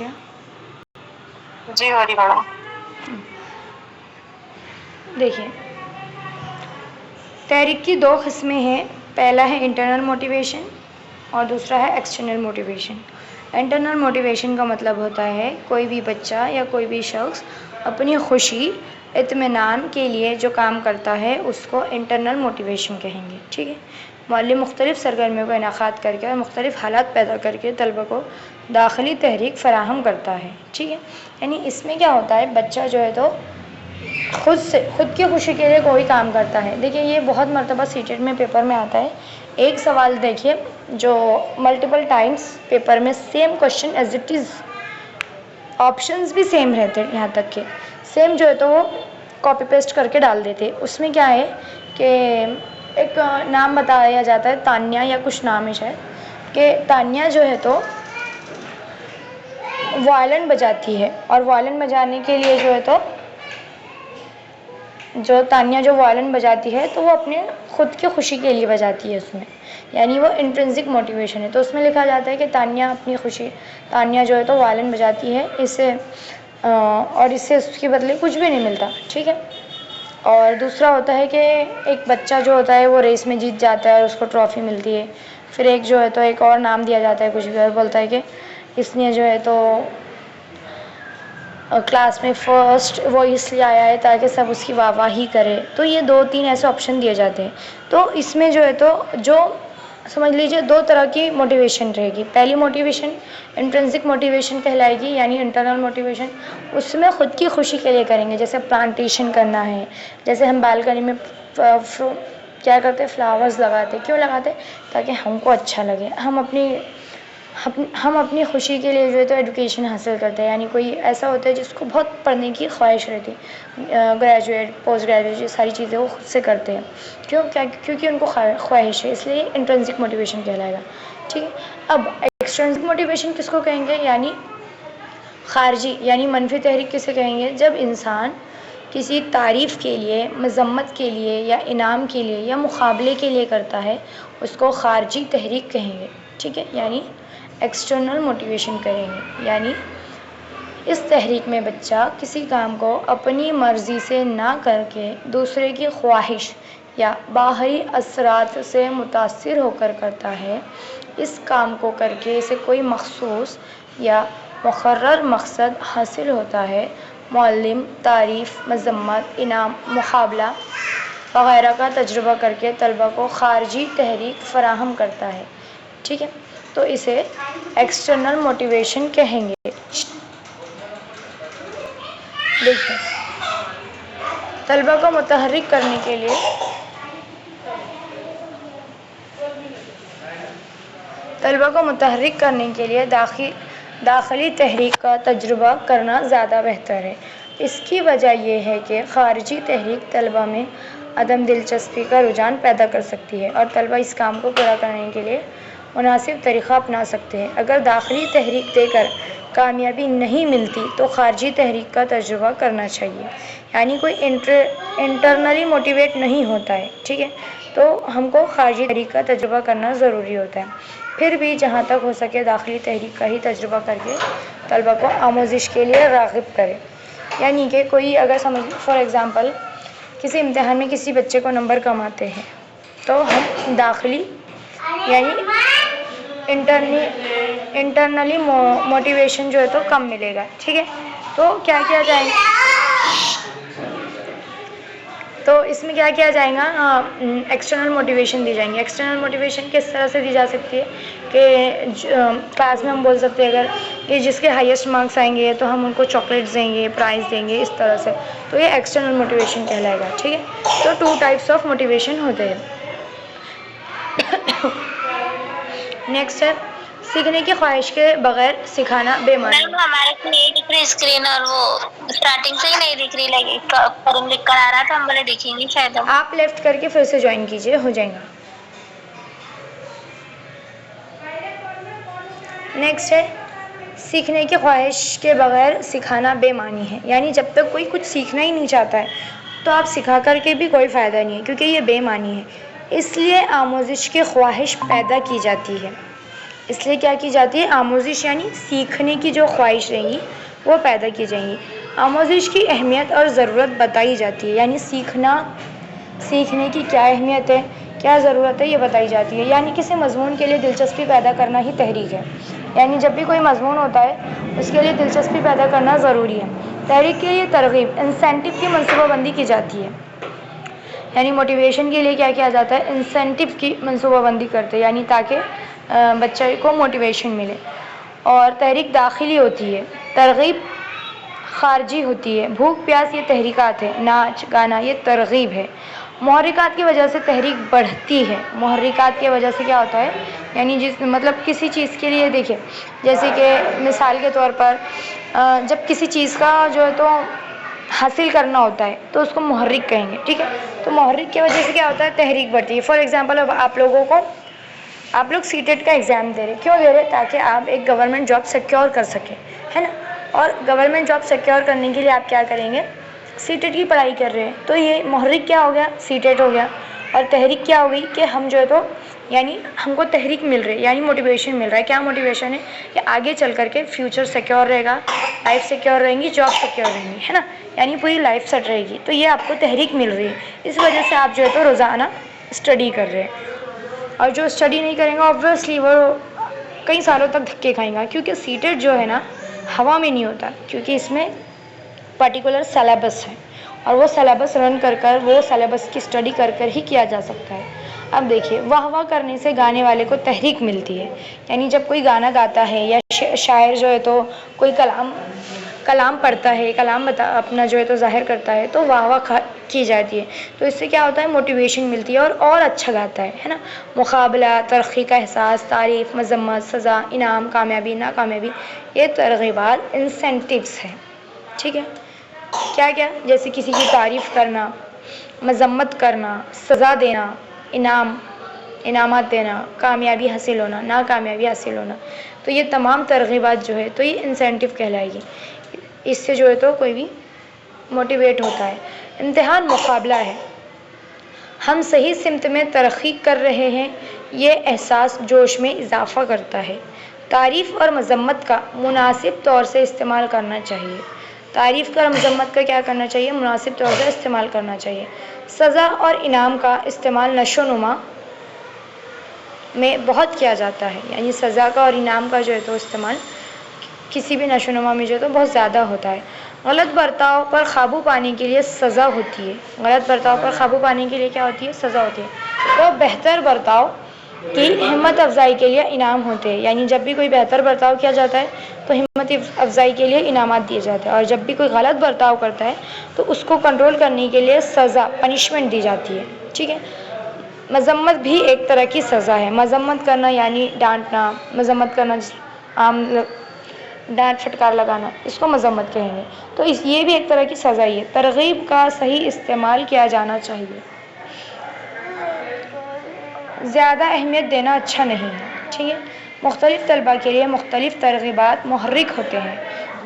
کیا؟ جی ہو رہی میڈم. دیکھیے، تحریک کی 2 قسمیں ہیں. پہلا ہے انٹرنل موٹیویشن اور دوسرا ہے ایکسٹرنل موٹیویشن. انٹرنل موٹیویشن کا مطلب ہوتا ہے کوئی بھی بچہ یا کوئی بھی شخص اپنی خوشی، اطمینان کے لیے جو کام کرتا ہے اس کو انٹرنل موٹیویشن کہیں گے. ٹھیک ہے. معلم مختلف سرگرمیوں کا انعقاد کر کے اور مختلف حالات پیدا کر کے طلبہ کو داخلی تحریک فراہم کرتا ہے. ٹھیک ہے. یعنی اس میں کیا ہوتا ہے، بچہ جو ہے تو خود کی خوشی کے لیے کوئی کام کرتا ہے. دیکھیے، یہ بہت مرتبہ سیٹیٹ میں پیپر میں آتا ہے. ایک سوال دیکھیے جو ملٹیپل ٹائمز پیپر میں same question as it is, options بھی سیم رہتے ہیں، یہاں تک کہ سیم جو ہے تو وہ کاپی پیسٹ کر کے ڈال دیتے. اس میں کیا ہے کہ ایک نام بتایا جاتا ہے، تانیہ یا کچھ نام ہے شاید، کہ تانیہ جو ہے تو وائلن بجاتی ہے، اور وائلن بجانے کے لیے جو ہے تو تانیہ جو وائلن بجاتی ہے تو وہ اپنے خود کی خوشی کے لیے بجاتی ہے. اس میں یعنی وہ انٹرنسک موٹیویشن ہے. تو اس میں لکھا جاتا ہے کہ تانیہ جو ہے تو وائلن بجاتی ہے، اور اس سے اس کے بدلے کچھ بھی نہیں ملتا. ٹھیک ہے. اور دوسرا ہوتا ہے کہ ایک بچہ جو ہوتا ہے وہ ریس میں جیت جاتا ہے اور اس کو ٹرافی ملتی ہے. پھر ایک جو ہے تو ایک اور نام دیا جاتا ہے، کچھ بھی اور بولتا ہے کہ اس نے جو ہے تو کلاس میں فرسٹ وہ اس لیے آیا ہے تاکہ سب اس کی واہ واہی کرے. تو یہ 2-3 ایسے آپشن دیے جاتے ہیں. تو اس میں جو ہے تو سمجھ لیجئے 2 طرح کی موٹیویشن رہے گی. پہلی موٹیویشن انٹرنسک موٹیویشن کہلائے گی، یعنی انٹرنل موٹیویشن. اس میں خود کی خوشی کے لیے کریں گے، جیسے پلانٹیشن کرنا ہے، جیسے ہم بالکنی میں کیا کرتے ہیں، فلاورز لگاتے. کیوں لگاتے؟ تاکہ ہم کو اچھا لگے. ہم اپنی خوشی کے لیے جو ہے تو ایجوکیشن حاصل کرتے ہیں. یعنی کوئی ایسا ہوتا ہے جس کو بہت پڑھنے کی خواہش رہتی، گریجویٹ پوسٹ گریجویٹ، یہ ساری چیزیں وہ خود سے کرتے ہیں. کیونکہ ان کو خواہش ہے، اس لیے انٹرنسک موٹیویشن کہلائے گا. ٹھیک ہے. اب ایکسٹرنسک موٹیویشن کس کو کہیں گے، یعنی خارجی، یعنی منفی تحریک کسے کہیں گے؟ جب انسان کسی تعریف کے لیے، مذمت کے لیے یا انعام کے لیے یا مقابلے کے لیے کرتا ہے، اس کو خارجی تحریک کہیں گے. ٹھیک ہے. یعنی ایکسٹرنل موٹیویشن کریں گے. یعنی اس تحریک میں بچہ کسی کام کو اپنی مرضی سے نہ کر کے دوسرے کی خواہش یا باہری اثرات سے متاثر ہو کر کرتا ہے. اس کام کو کر کے اسے کوئی مخصوص یا مقرر مقصد حاصل ہوتا ہے. معلم تعریف، مذمت، انعام، مقابلہ وغیرہ کا تجربہ کر کے طلبہ کو خارجی تحریک فراہم کرتا ہے. ٹھیک ہے. تو اسے ایکسٹرنل موٹیویشن کہیں گے. دیکھیں، طلبہ کو متحرک کرنے کے لیے داخلی تحریک کا تجربہ کرنا زیادہ بہتر ہے. اس کی وجہ یہ ہے کہ خارجی تحریک طلبہ میں عدم دلچسپی کا رجحان پیدا کر سکتی ہے اور طلبہ اس کام کو پورا کرنے کے لیے مناسب طریقہ اپنا سکتے ہیں. اگر داخلی تحریک دے کر کامیابی نہیں ملتی تو خارجی تحریک کا تجربہ کرنا چاہیے. یعنی کوئی انٹرنلی موٹیویٹ نہیں ہوتا ہے. ٹھیک ہے. تو ہم کو خارجی تحریک کا تجربہ کرنا ضروری ہوتا ہے. پھر بھی جہاں تک ہو سکے داخلی تحریک کا ہی تجربہ کر کے طلبہ کو آموزش کے لیے راغب کرے. یعنی کہ کوئی اگر فار ایگزامپل کسی امتحان میں کسی بچے کو نمبر کم آتے ہیں تو ہم داخلی یعنی انٹرنلی موٹیویشن جو ہے تو کم ملے گا. ٹھیک ہے. تو کیا کیا جائے گا، تو اس میں کیا کیا جائے گا، ایکسٹرنل موٹیویشن دی جائیں گی. ایکسٹرنل موٹیویشن کس طرح سے دی جا سکتی ہے کہ کلاس میں ہم بول سکتے ہیں اگر کہ جس کے ہائیسٹ مارکس آئیں گے تو ہم ان کو چاکلیٹس دیں گے، پرائز دیں گے، اس طرح سے. تو یہ ایکسٹرنل موٹیویشن کہلائے گا. ٹھیک ہے. تو 2 ٹائپس آف موٹیویشن ہوتے ہیں. نیکسٹ ہے سیکھنے کی خواہش کے بغیر سکھانا بے معنی. میم ہمارے کو نہیں دکھ رہی اسکرین، اور وہ اسٹارٹنگ سے ہی نہیں دکھ رہی، لکھ کر آ رہا تھا، ہم بولے دکھیں گی شاید. آپ لیفٹ کر کے پھر سے جوائن کیجئے، ہو جائے گا. نیکسٹ ہے سیکھنے کی خواہش کے بغیر سکھانا بے معنی ہے. یعنی جب تک کوئی کچھ سیکھنا ہی نہیں چاہتا ہے تو آپ سکھا کر کے بھی کوئی فائدہ نہیں ہے، کیونکہ یہ بے معنی ہے. اس لیے آموزش کی خواہش پیدا کی جاتی ہے. اس لیے کیا کی جاتی ہے، آموزش یعنی سیکھنے کی جو خواہش رہیں گی وہ پیدا کی جائیں گی۔ آموزش کی اہمیت اور ضرورت بتائی جاتی ہے، یعنی سیکھنے کی کیا اہمیت ہے، کیا ضرورت ہے، یہ بتائی جاتی ہے۔ یعنی کسی مضمون کے لیے دلچسپی پیدا کرنا ہی تحریک ہے، یعنی جب بھی کوئی مضمون ہوتا ہے اس کے لیے دلچسپی پیدا کرنا ضروری ہے۔ تحریک کے لیے ترغیب، انسینٹیو کی منصوبہ بندی کی جاتی ہے، یعنی موٹیویشن کے لیے کیا کیا جاتا ہے، انسینٹیو کی منصوبہ بندی کرتے ہیں، یعنی تاکہ بچے کو موٹیویشن ملے۔ اور تحریک داخلی ہوتی ہے، ترغیب خارجی ہوتی ہے۔ بھوک پیاس یہ تحریکات ہے، ناچ گانا یہ ترغیب ہے۔ محرکات کی وجہ سے تحریک بڑھتی ہے۔ محرکات کی وجہ سے کیا ہوتا ہے، یعنی مطلب کسی چیز کے لیے دیکھیں، جیسے کہ مثال کے طور پر جب کسی چیز کا جو ہے تو حاصل کرنا ہوتا ہے تو اس کو محرک کہیں گے، ٹھیک ہے۔ تو محرک کی وجہ سے کیا ہوتا ہے، تحریک بڑھتی ہے۔ فار ایگزامپل اب آپ لوگ سی ٹیٹ کا ایگزام دے رہے، کیوں دے رہے، تاکہ آپ ایک گورنمنٹ جاب سیکیور کر سکیں، ہے نا۔ اور گورنمنٹ جاب سیکیور کرنے کے لیے آپ کیا کریں گے، سی ٹیٹ کی پڑھائی کر رہے ہیں، تو یہ محرک کیا ہو گیا، سی ٹیٹ ہو گیا۔ اور تحریک کیا ہو گئی کہ ہم جو ہے تو یعنی ہم کو تحریک مل رہی ہے، یعنی موٹیویشن مل رہا ہے۔ کیا موٹیویشن ہے کہ آگے چل کر کے فیوچر سیکیور رہے گا، لائف سیکیور رہیں گی، جاب سیکیور رہیں گی، ہے نا، یعنی پوری لائف سیٹ رہے گی۔ تو یہ آپ کو تحریک مل رہی ہے، اس وجہ سے آپ جو ہے تو روزانہ اسٹڈی کر رہے ہیں۔ اور جو اسٹڈی نہیں کریں گا آبویسلی وہ کئی سالوں تک دھکے کھائیں گا، کیونکہ سی ٹیٹ جو ہے نا ہوا میں نہیں ہوتا، کیونکہ اس میں پرٹیکولر سلیبس ہے، اور وہ سلیبس رن کر وہ سلیبس کی اسٹڈی کر ہی کیا جا سکتا ہے۔ اب دیکھیے، واہ واہ کرنے سے گانے والے کو تحریک ملتی ہے، یعنی جب کوئی گانا گاتا ہے یا شاعر جو ہے تو کوئی کلام پڑھتا ہے، کلام اپنا جو ہے تو ظاہر کرتا ہے، تو واہ واہ کی جاتی ہے، تو اس سے کیا ہوتا ہے، موٹیویشن ملتی ہے اور اچھا گاتا ہے نا۔ مقابلہ، ترقی کا احساس، تعریف، مذمت، سزا، انعام، کامیابی، ناکامیابی، یہ ترغیبات انسینٹیوز ہیں، ٹھیک ہے۔ کیا کیا، جیسے کسی کی تعریف کرنا، مذمت کرنا، سزا دینا، انعامات دینا، کامیابی حاصل ہونا، ناکامیابی حاصل ہونا، تو یہ تمام ترغیبات جو ہے تو یہ انسینٹیو کہلائے گی۔ اس سے جو ہے تو کوئی بھی موٹیویٹ ہوتا ہے۔ امتحان مقابلہ ہے، ہم صحیح سمت میں ترقی کر رہے ہیں، یہ احساس جوش میں اضافہ کرتا ہے۔ تعریف اور مذمت کا مناسب طور سے استعمال کرنا چاہیے۔ تعریف کا اور مذمت کا کیا کرنا چاہیے، مناسب طور سے استعمال کرنا چاہیے۔ سزا اور انعام کا استعمال نشو و نما میں بہت کیا جاتا ہے، یعنی سزا کا اور انعام کا جو ہے تو استعمال کسی بھی نشو و نما میں جو ہے تو بہت زیادہ ہوتا ہے۔ غلط برتاؤ پر قابو پانے کے لیے سزا ہوتی ہے۔ غلط برتاؤ پر قابو پانے کے لیے کیا ہوتی ہے، سزا ہوتی ہے۔ تو بہتر برتاؤ کی ہمت افزائی کے لیے انعام ہوتے ہیں، یعنی جب بھی کوئی بہتر برتاؤ کیا جاتا ہے تو ہمت افزائی کے لیے انعامات دیے جاتے ہیں، اور جب بھی کوئی غلط برتاؤ کرتا ہے تو اس کو کنٹرول کرنے کے لیے سزا، پنشمنٹ دی جاتی ہے، ٹھیک ہے۔ مذمت بھی ایک طرح کی سزا ہے۔ مذمت کرنا یعنی ڈانٹنا، مذمت کرنا عام ڈانٹ پھٹکار لگانا، اس کو مذمت کہیں گے۔ تو یہ بھی ایک طرح کی سزا ہی ہے۔ ترغیب کا صحیح استعمال کیا جانا چاہیے، زیادہ اہمیت دینا اچھا نہیں ہے، ٹھیک ہے۔ مختلف طلباء کے لیے مختلف ترغیبات محرک ہوتے ہیں۔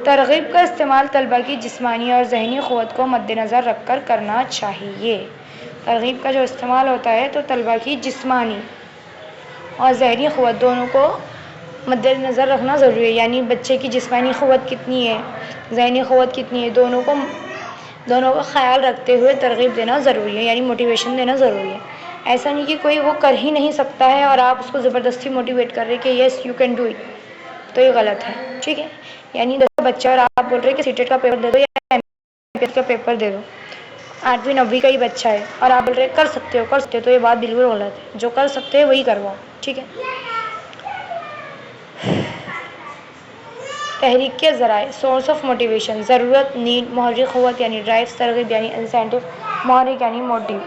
ترغیب کا استعمال طلباء کی جسمانی اور ذہنی قوت کو مد نظر رکھ کر کرنا چاہیے۔ ترغیب کا جو استعمال ہوتا ہے تو طلباء کی جسمانی اور ذہنی قوت دونوں کو مد نظر رکھنا ضروری ہے، یعنی بچے کی جسمانی قوت کتنی ہے، ذہنی قوت کتنی ہے، دونوں کا خیال رکھتے ہوئے ترغیب دینا ضروری ہے، یعنی موٹیویشن دینا ضروری ہے۔ ایسا نہیں کہ کوئی وہ کر ہی نہیں سکتا ہے اور آپ اس کو زبردستی موٹیویٹ کر رہے کہ yes you can do it, تو یہ غلط ہے، ٹھیک ہے۔ یعنی بچہ اور آپ بول رہے کہ سی ٹیٹ کا پیپر دے دو یا ایم پی ایس کا پیپر دے دو، 8ویں 9ویں کا ہی بچہ ہے اور آپ بول رہے کر سکتے ہو، تو یہ بات بالکل غلط ہے۔ جو کر سکتے ہیں وہی کرواؤ، ٹھیک ہے۔ تحریک کے ذرائع، سورس آف موٹیویشن، ضرورت، نیڈ، محرک قوت یعنی ڈرائیو، ترغیب یعنی انسینٹیو، محرک یعنی موٹیو۔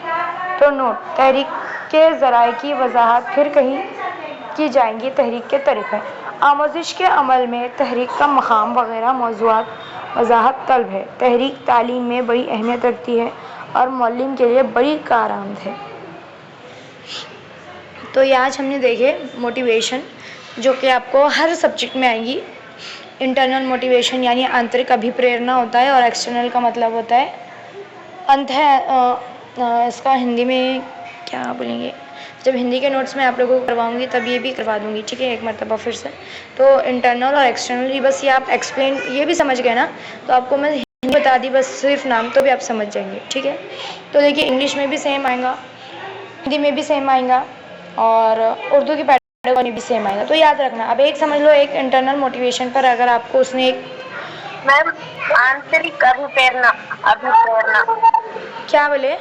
تو نوٹ، تحریک کے ذرائع کی وضاحت پھر کہیں کی جائیں گی۔ تحریک کے طریقے، آموزش کے عمل میں تحریک کا مقام وغیرہ موضوعات وضاحت طلب ہے۔ تحریک تعلیم میں بڑی اہمیت رکھتی ہے اور معلم کے لیے بڑی کارآمد ہے۔ تو یہ آج ہم نے دیکھے موٹیویشن، جو کہ آپ کو ہر سبجیکٹ میں آئے گی۔ انٹرنل موٹیویشن یعنی آنترک ابھیپریرنا ہوتا ہے، اور ایکسٹرنل کا مطلب ہوتا ہے اس کا ہندی میں کیا بولیں گے، جب ہندی کے نوٹس میں آپ لوگوں کو کرواؤں گی تب یہ بھی کروا دوں گی، ٹھیک ہے، ایک مرتبہ پھر سے. تو انٹرنل اور ایکسٹرنل بس یہ آپ ایکسپلین یہ بھی سمجھ گئے نا، تو آپ کو میں ہندی بتا دی بس صرف نام، تو بھی آپ سمجھ جائیں گے، ٹھیک ہے. تو دیکھیے انگلش میں بھی سیم آئے گا، ہندی میں بھی سیم آئے گا، اور اردو کی پیٹرن بھی سیم آئے گا. تو یاد رکھنا، اب ایک سمجھ لو، ایک انٹرنل موٹیویشن پر اگر آپ کو اس نے ایک میم آنترک ابھیپریرنا کیا بولے